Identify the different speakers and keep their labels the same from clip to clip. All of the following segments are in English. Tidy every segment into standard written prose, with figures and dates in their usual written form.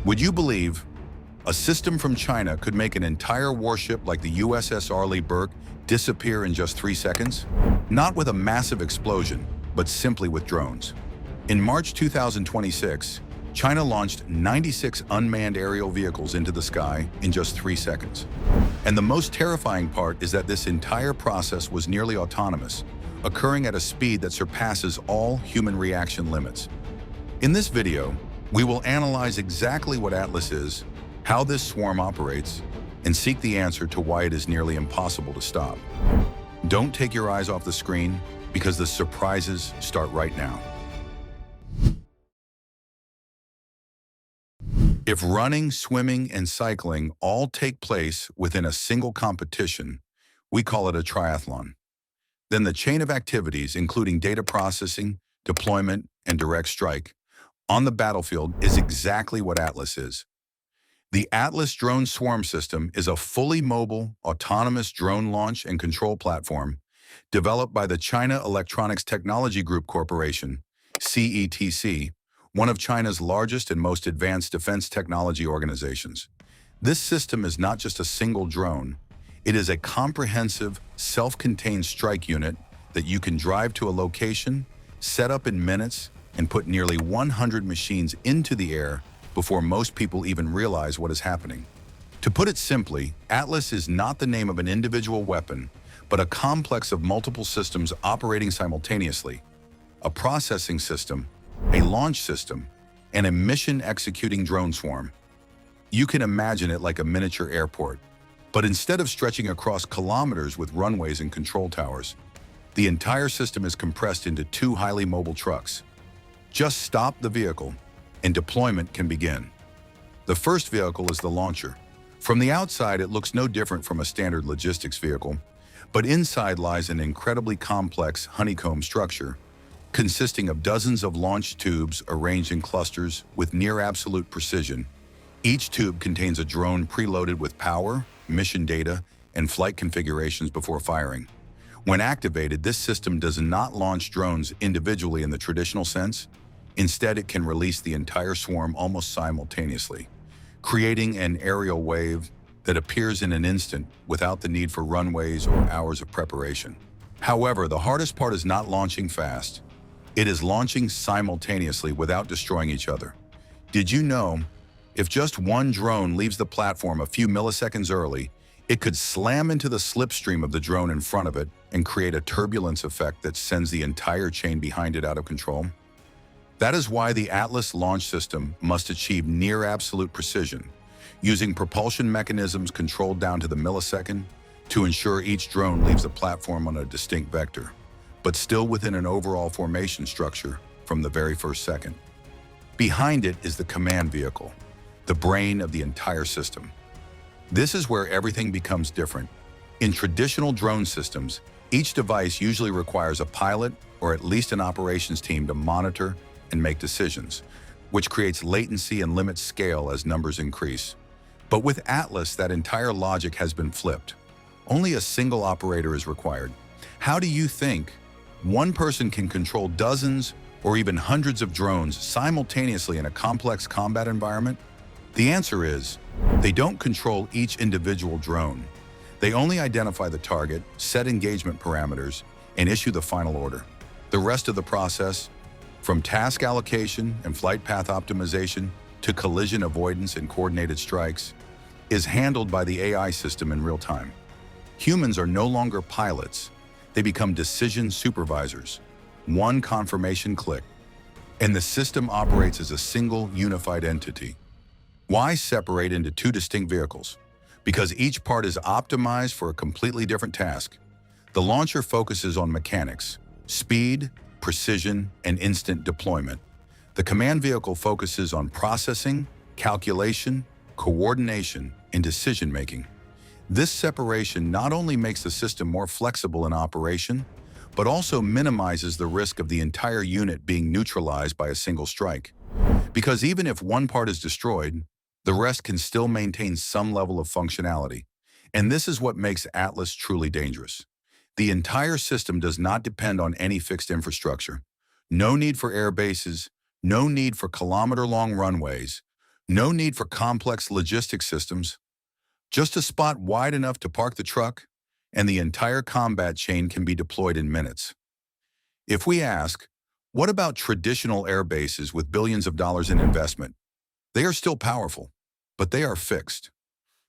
Speaker 1: Would you believe a system from China could make an entire warship like the USS Arleigh Burke disappear in just 3 seconds? Not with a massive explosion, but simply with drones. In March 2026, China launched 96 unmanned aerial vehicles into the sky in just 3 seconds. And the most terrifying part is that this entire process was nearly autonomous, occurring at a speed that surpasses all human reaction limits. In this video, we will analyze exactly what Atlas is, how this swarm operates, and seek the answer to why it is nearly impossible to stop. Don't take your eyes off the screen, because the surprises start right now. If running, swimming, and cycling all take place within a single competition, we call it a triathlon. Then the chain of activities, including data processing, deployment, and direct strike, on the battlefield is exactly what Atlas is. The Atlas Drone Swarm System is a fully mobile, autonomous drone launch and control platform developed by the China Electronics Technology Group Corporation, CETC, one of China's largest and most advanced defense technology organizations. This system is not just a single drone. It is a comprehensive, self-contained strike unit that you can drive to a location, set up in minutes, and put nearly 100 machines into the air before most people even realize what is happening. To put it simply, Atlas is not the name of an individual weapon, but a complex of multiple systems operating simultaneously. A processing system, a launch system, and a mission-executing drone swarm. You can imagine it like a miniature airport, but instead of stretching across kilometers with runways and control towers, the entire system is compressed into 2 highly mobile trucks. Just stop the vehicle, and deployment can begin. The first vehicle is the launcher. From the outside, it looks no different from a standard logistics vehicle, but inside lies an incredibly complex honeycomb structure, consisting of dozens of launch tubes arranged in clusters with near-absolute precision. Each tube contains a drone preloaded with power, mission data, and flight configurations before firing. When activated, this system does not launch drones individually in the traditional sense. Instead, it can release the entire swarm almost simultaneously, creating an aerial wave that appears in an instant without the need for runways or hours of preparation. However, the hardest part is not launching fast. It is launching simultaneously without destroying each other. Did you know, if just one drone leaves the platform a few milliseconds early, it could slam into the slipstream of the drone in front of it and create a turbulence effect that sends the entire chain behind it out of control? That is why the Atlas launch system must achieve near-absolute precision, using propulsion mechanisms controlled down to the millisecond to ensure each drone leaves the platform on a distinct vector, but still within an overall formation structure from the very first second. Behind it is the command vehicle, the brain of the entire system. This is where everything becomes different. In traditional drone systems, each device usually requires a pilot or at least an operations team to monitor and make decisions, which creates latency and limits scale as numbers increase. But with Atlas, that entire logic has been flipped. Only a single operator is required. How do you think one person can control dozens or even hundreds of drones simultaneously in a complex combat environment? The answer is, they don't control each individual drone. They only identify the target, set engagement parameters, and issue the final order. The rest of the process, from task allocation and flight path optimization to collision avoidance and coordinated strikes, is handled by the AI system in real time. Humans are no longer pilots. They become decision supervisors. One confirmation click, and the system operates as a single unified entity. Why separate into 2 distinct vehicles? Because each part is optimized for a completely different task. The launcher focuses on mechanics, speed, precision, and instant deployment. The command vehicle focuses on processing, calculation, coordination, and decision-making. This separation not only makes the system more flexible in operation, but also minimizes the risk of the entire unit being neutralized by a single strike. Because even if one part is destroyed, the rest can still maintain some level of functionality. And this is what makes Atlas truly dangerous. The entire system does not depend on any fixed infrastructure. No need for air bases, no need for kilometer-long runways, No need for complex logistics systems, just a spot wide enough to park the truck, and the entire combat chain can be deployed in minutes. If we ask, what about traditional air bases with billions of dollars in investment? They are still powerful, but they are fixed.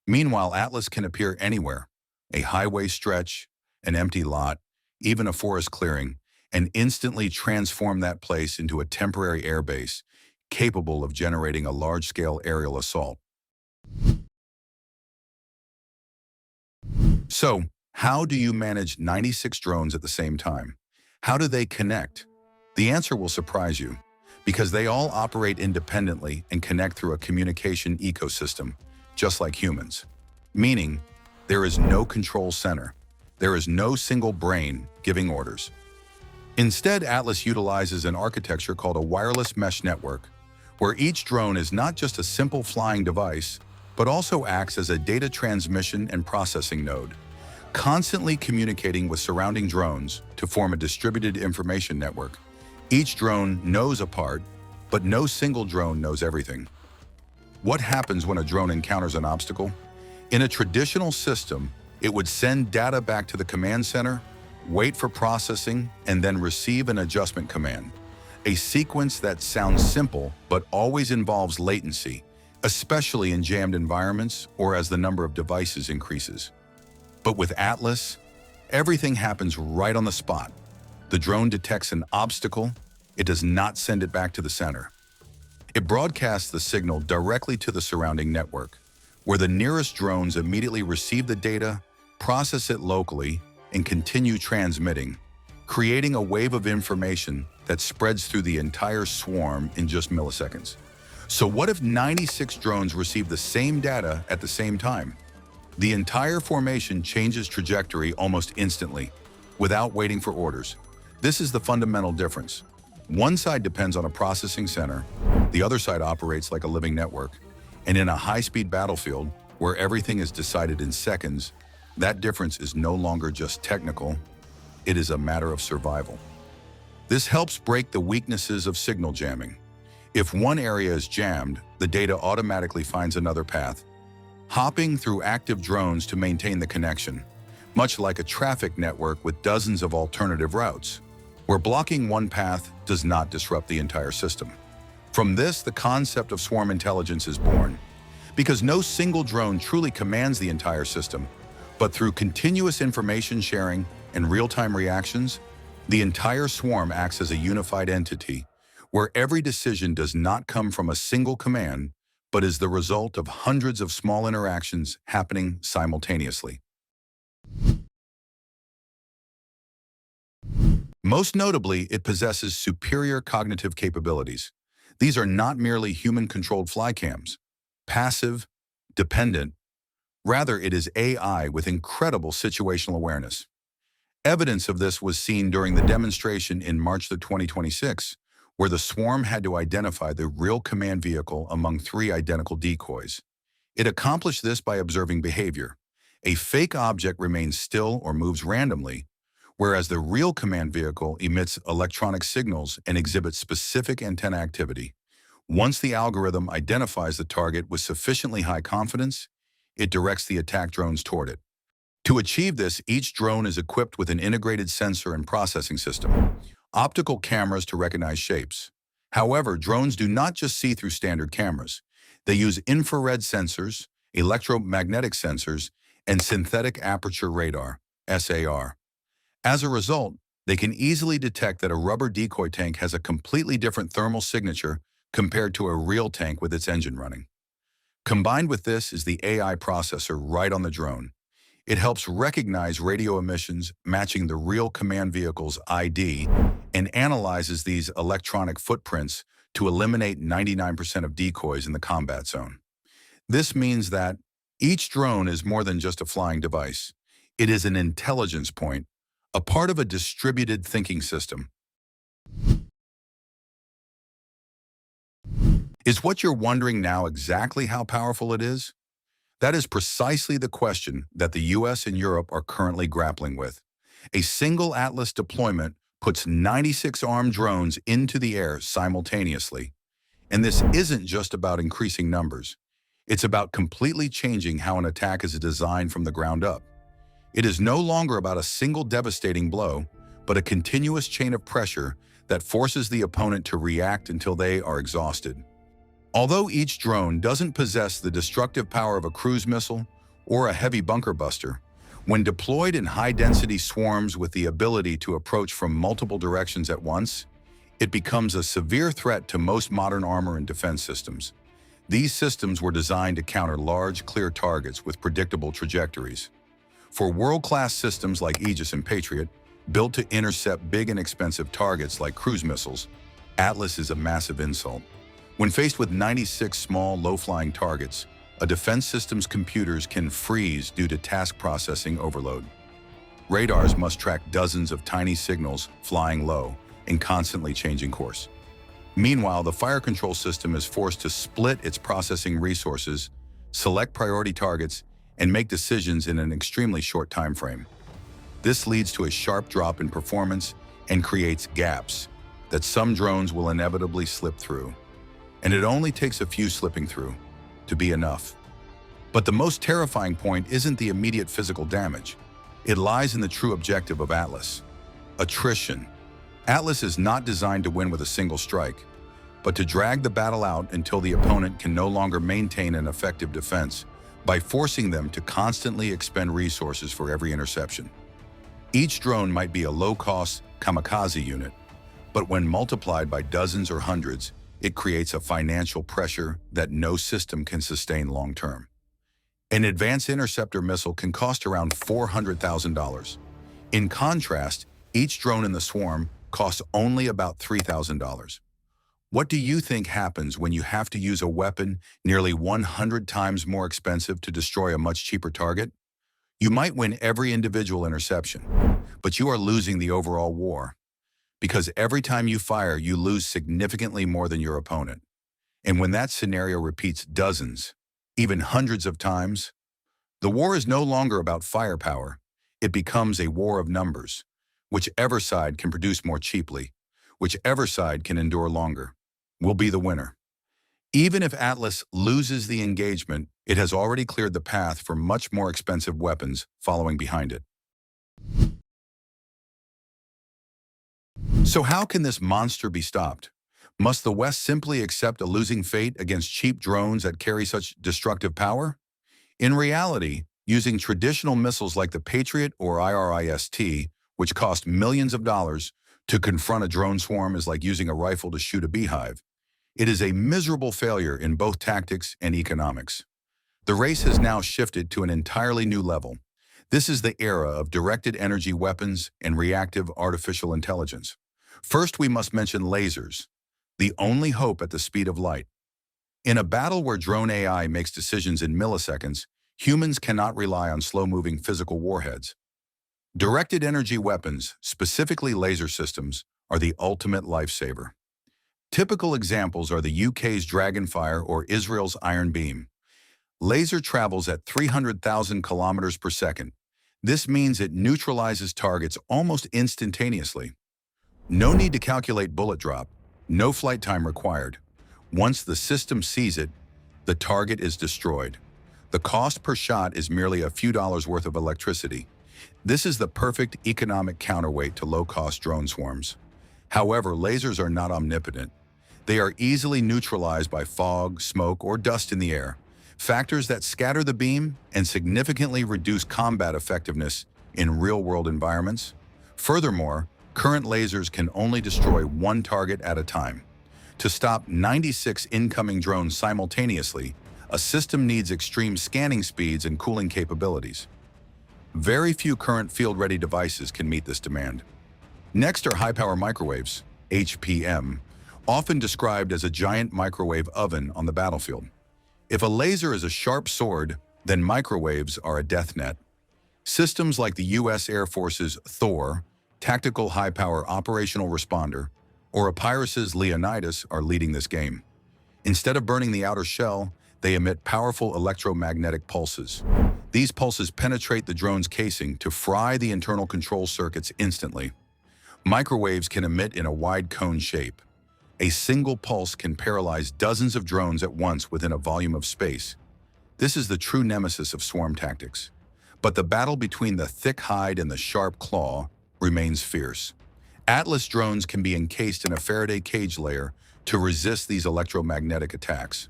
Speaker 1: Meanwhile, Atlas can appear anywhere, a highway stretch, an empty lot, even a forest clearing, and instantly transform that place into a temporary airbase capable of generating a large-scale aerial assault. So, how do you manage 96 drones at the same time? How do they connect? The answer will surprise you, because they all operate independently and connect through a communication ecosystem, just like humans. Meaning, there is no control center. There is no single brain giving orders. Instead, Atlas utilizes an architecture called a wireless mesh network, where each drone is not just a simple flying device, but also acts as a data transmission and processing node, constantly communicating with surrounding drones to form a distributed information network. Each drone knows a part, but no single drone knows everything. What happens when a drone encounters an obstacle? In a traditional system, it would send data back to the command center, wait for processing, and then receive an adjustment command. A sequence that sounds simple, but always involves latency, especially in jammed environments or as the number of devices increases. But with Atlas, everything happens right on the spot. The drone detects an obstacle, it does not send it back to the center. It broadcasts the signal directly to the surrounding network, where the nearest drones immediately receive the data, process it locally, and continue transmitting, creating a wave of information that spreads through the entire swarm in just milliseconds. So what if 96 drones receive the same data at the same time? The entire formation changes trajectory almost instantly, without waiting for orders. This is the fundamental difference. One side depends on a processing center, the other side operates like a living network. And in a high-speed battlefield, where everything is decided in seconds, that difference is no longer just technical, it is a matter of survival. This helps break the weaknesses of signal jamming. If one area is jammed, the data automatically finds another path, hopping through active drones to maintain the connection, much like a traffic network with dozens of alternative routes, where blocking one path does not disrupt the entire system. From this, the concept of swarm intelligence is born, because no single drone truly commands the entire system, but through continuous information sharing and real-time reactions, the entire swarm acts as a unified entity, where every decision does not come from a single command, but is the result of hundreds of small interactions happening simultaneously. Most notably, it possesses superior cognitive capabilities. These are not merely human-controlled flycams, passive, dependent. Rather, it is AI with incredible situational awareness. Evidence of this was seen during the demonstration in March of 2026, where the swarm had to identify the real command vehicle among 3 identical decoys. It accomplished this by observing behavior. A fake object remains still or moves randomly, whereas the real command vehicle emits electronic signals and exhibits specific antenna activity. Once the algorithm identifies the target with sufficiently high confidence, it directs the attack drones toward it. To achieve this, each drone is equipped with an integrated sensor and processing system, optical cameras to recognize shapes. However, drones do not just see through standard cameras. They use infrared sensors, electromagnetic sensors, and synthetic aperture radar, SAR. As a result, they can easily detect that a rubber decoy tank has a completely different thermal signature compared to a real tank with its engine running. Combined with this is the AI processor right on the drone. It helps recognize radio emissions matching the real command vehicle's ID and analyzes these electronic footprints to eliminate 99% of decoys in the combat zone. This means that each drone is more than just a flying device. It is an intelligence point, a part of a distributed thinking system. Is what you're wondering now exactly how powerful it is? That is precisely the question that the US and Europe are currently grappling with. A single Atlas deployment puts 96 armed drones into the air simultaneously. And this isn't just about increasing numbers. It's about completely changing how an attack is designed from the ground up. It is no longer about a single devastating blow, but a continuous chain of pressure that forces the opponent to react until they are exhausted. Although each drone doesn't possess the destructive power of a cruise missile or a heavy bunker buster, when deployed in high-density swarms with the ability to approach from multiple directions at once, it becomes a severe threat to most modern armor and defense systems. These systems were designed to counter large, clear targets with predictable trajectories. For world-class systems like Aegis and Patriot, built to intercept big and expensive targets like cruise missiles, Atlas is a massive insult. When faced with 96 small, low-flying targets, a defense system's computers can freeze due to task processing overload. Radars must track dozens of tiny signals flying low and constantly changing course. Meanwhile, the fire control system is forced to split its processing resources, select priority targets, and make decisions in an extremely short time frame. This leads to a sharp drop in performance and creates gaps that some drones will inevitably slip through. And it only takes a few slipping through to be enough. But the most terrifying point isn't the immediate physical damage. It lies in the true objective of Atlas: attrition. Atlas is not designed to win with a single strike, but to drag the battle out until the opponent can no longer maintain an effective defense by forcing them to constantly expend resources for every interception. Each drone might be a low-cost kamikaze unit, but when multiplied by dozens or hundreds, it creates a financial pressure that no system can sustain long-term. An advanced interceptor missile can cost around $400,000. In contrast, each drone in the swarm costs only about $3,000. What do you think happens when you have to use a weapon nearly 100 times more expensive to destroy a much cheaper target? You might win every individual interception, but you are losing the overall war. Because every time you fire, you lose significantly more than your opponent. And when that scenario repeats dozens, even hundreds of times, the war is no longer about firepower. It becomes a war of numbers. Whichever side can produce more cheaply, whichever side can endure longer, will be the winner. Even if Atlas loses the engagement, it has already cleared the path for much more expensive weapons following behind it. So how can this monster be stopped? Must the West simply accept a losing fate against cheap drones that carry such destructive power? In reality, using traditional missiles like the Patriot or IRIS-T, which cost millions of dollars, to confront a drone swarm is like using a rifle to shoot a beehive. It is a miserable failure in both tactics and economics. The race has now shifted to an entirely new level. This is the era of directed energy weapons and reactive artificial intelligence. First, we must mention lasers, the only hope at the speed of light. In a battle where drone AI makes decisions in milliseconds, humans cannot rely on slow-moving physical warheads. Directed energy weapons, specifically laser systems, are the ultimate lifesaver. Typical examples are the UK's Dragonfire or Israel's Iron Beam. Laser travels at 300,000 kilometers per second. This means it neutralizes targets almost instantaneously. No need to calculate bullet drop, no flight time required. Once the system sees it, the target is destroyed. The cost per shot is merely a few dollars worth of electricity. This is the perfect economic counterweight to low-cost drone swarms. However, lasers are not omnipotent. They are easily neutralized by fog, smoke, or dust in the air, factors that scatter the beam and significantly reduce combat effectiveness in real-world environments. Furthermore, current lasers can only destroy one target at a time. To stop 96 incoming drones simultaneously, a system needs extreme scanning speeds and cooling capabilities. Very few current field-ready devices can meet this demand. Next are high-power microwaves, HPM, often described as a giant microwave oven on the battlefield. If a laser is a sharp sword, then microwaves are a death net. Systems like the U.S. Air Force's Thor, Tactical High-Power Operational Responder, or Epirus's Leonidas are leading this game. Instead of burning the outer shell, they emit powerful electromagnetic pulses. These pulses penetrate the drone's casing to fry the internal control circuits instantly. Microwaves can emit in a wide cone shape. A single pulse can paralyze dozens of drones at once within a volume of space. This is the true nemesis of swarm tactics. But the battle between the thick hide and the sharp claw remains fierce. Atlas drones can be encased in a Faraday cage layer to resist these electromagnetic attacks.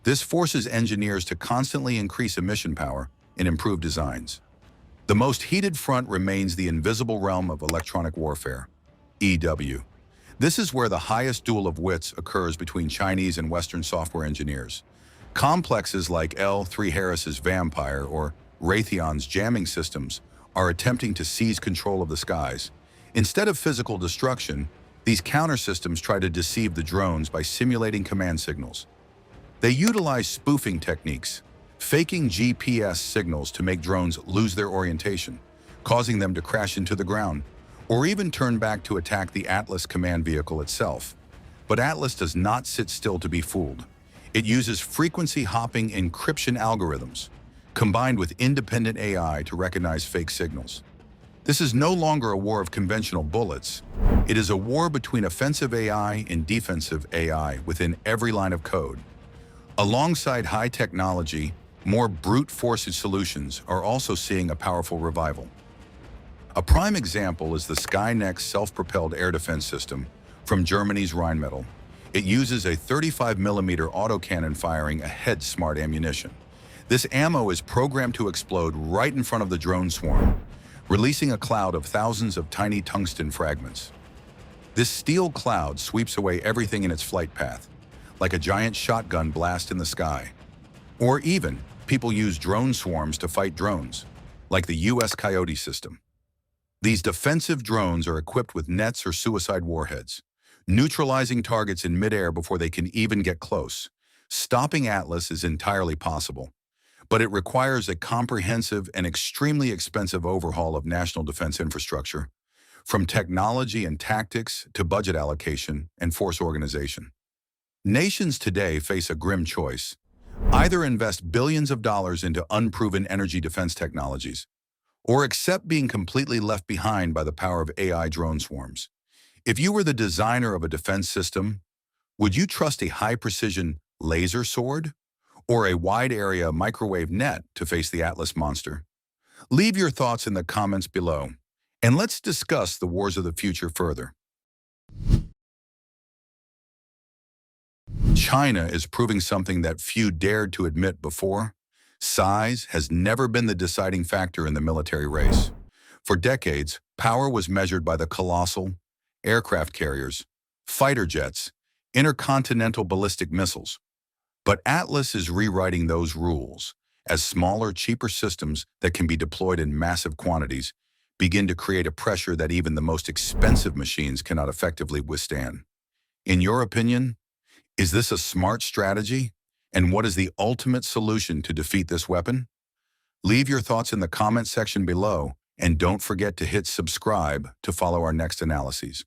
Speaker 1: This forces engineers to constantly increase emission power and improve designs. The most heated front remains the invisible realm of electronic warfare, EW. This is where the highest duel of wits occurs between Chinese and Western software engineers. Complexes like L3 Harris's Vampire or Raytheon's jamming systems are attempting to seize control of the skies. Instead of physical destruction, these counter systems try to deceive the drones by simulating command signals. They utilize spoofing techniques, faking GPS signals to make drones lose their orientation, causing them to crash into the ground, or even turn back to attack the Atlas command vehicle itself. But Atlas does not sit still to be fooled. It uses frequency-hopping encryption algorithms, combined with independent AI to recognize fake signals. This is no longer a war of conventional bullets. It is a war between offensive AI and defensive AI within every line of code. Alongside high technology, more brute force solutions are also seeing a powerful revival. A prime example is the Skynex self-propelled air defense system from Germany's Rheinmetall. It uses a 35mm autocannon firing ahead smart ammunition. This ammo is programmed to explode right in front of the drone swarm, releasing a cloud of thousands of tiny tungsten fragments. This steel cloud sweeps away everything in its flight path, like a giant shotgun blast in the sky. Or even, people use drone swarms to fight drones, like the US Coyote system. These defensive drones are equipped with nets or suicide warheads, neutralizing targets in midair before they can even get close. Stopping Atlas is entirely possible, but it requires a comprehensive and extremely expensive overhaul of national defense infrastructure, from technology and tactics to budget allocation and force organization. Nations today face a grim choice: either invest billions of dollars into unproven energy defense technologies, or accept being completely left behind by the power of AI drone swarms. If you were the designer of a defense system, would you trust a high-precision laser sword or a wide-area microwave net to face the Atlas monster? Leave your thoughts in the comments below, and let's discuss the wars of the future further. China is proving something that few dared to admit before. Size has never been the deciding factor in the military race. For decades, power was measured by the colossal aircraft carriers, fighter jets, intercontinental ballistic missiles. But Atlas is rewriting those rules as smaller, cheaper systems that can be deployed in massive quantities begin to create a pressure that even the most expensive machines cannot effectively withstand. In your opinion, is this a smart strategy? And what is the ultimate solution to defeat this weapon? Leave your thoughts in the comment section below, and don't forget to hit subscribe to follow our next analyses.